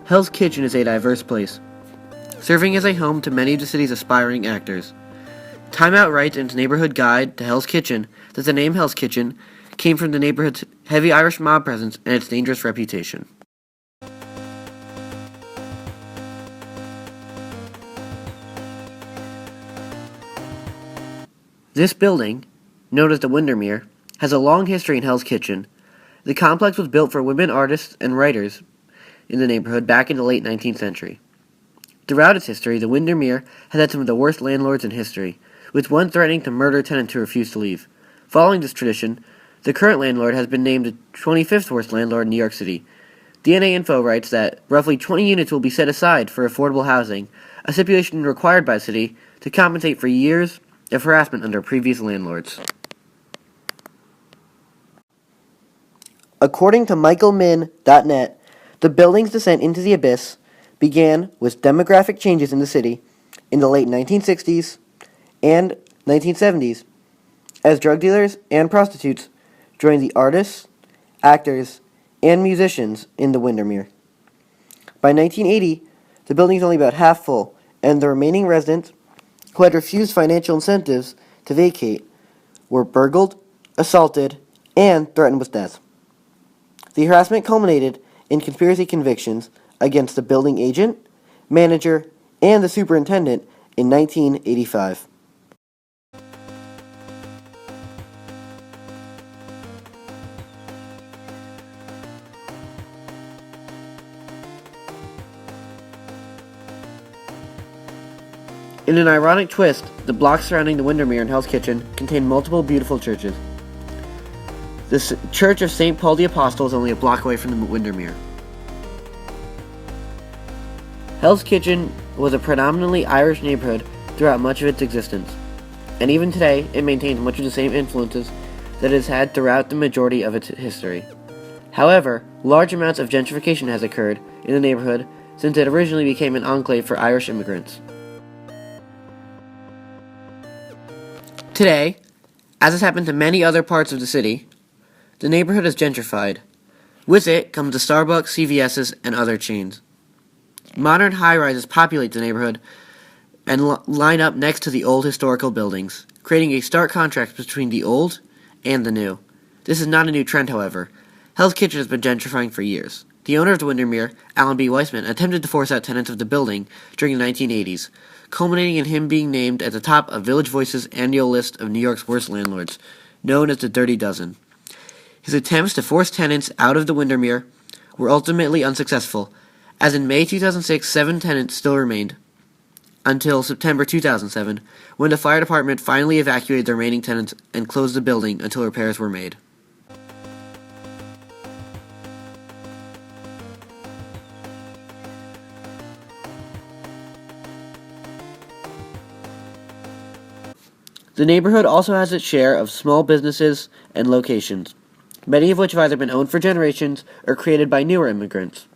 Hell's Kitchen is a diverse place, serving as a home to many of the city's aspiring actors. Time Out writes in its neighborhood guide to Hell's Kitchen that the name Hell's Kitchen came from the neighborhood's heavy Irish mob presence and its dangerous reputation. This building, known as the Windermere, has a long history in Hell's Kitchen. The complex was built for women artists and writers in the neighborhood back in the late 19th century. Throughout its history, the Windermere has had some of the worst landlords in history, with one threatening to murder tenants who refused to leave. Following this tradition, the current landlord has been named the 25th worst landlord in New York City. DNA Info writes that roughly 20 units will be set aside for affordable housing, a stipulation required by the city to compensate for years of harassment under previous landlords. According to MichaelMinn.net, the building's descent into the abyss began with demographic changes in the city in the late 1960s and 1970s as drug dealers and prostitutes joined the artists, actors, and musicians in the Windermere. By 1980, the building is only about half full, and the remaining residents who had refused financial incentives to vacate were burgled, assaulted, and threatened with death. The harassment culminated in conspiracy convictions against the building agent, manager, and the superintendent in 1985. In an ironic twist, the blocks surrounding the Windermere and Hell's Kitchen contain multiple beautiful churches. The Church of St. Paul the Apostle is only a block away from the Windermere. Hell's Kitchen was a predominantly Irish neighborhood throughout much of its existence, and even today it maintains much of the same influences that it has had throughout the majority of its history. However, large amounts of gentrification has occurred in the neighborhood since it originally became an enclave for Irish immigrants. Today, as has happened to many other parts of the city, the neighborhood is gentrified. With it comes the Starbucks, CVS's, and other chains. Modern high-rises populate the neighborhood and line up next to the old historical buildings, creating a stark contrast between the old and the new. This is not a new trend, however. Hell's Kitchen has been gentrifying for years. The owner of the Windermere, Alan B. Weissman, attempted to force out tenants of the building during the 1980s, culminating in him being named at the top of Village Voice's annual list of New York's worst landlords, known as the Dirty Dozen. His attempts to force tenants out of the Windermere were ultimately unsuccessful, as in May 2006, 7 tenants still remained, until September 2007, when the fire department finally evacuated the remaining tenants and closed the building until repairs were made. The neighborhood also has its share of small businesses and locations, many of which have either been owned for generations or created by newer immigrants.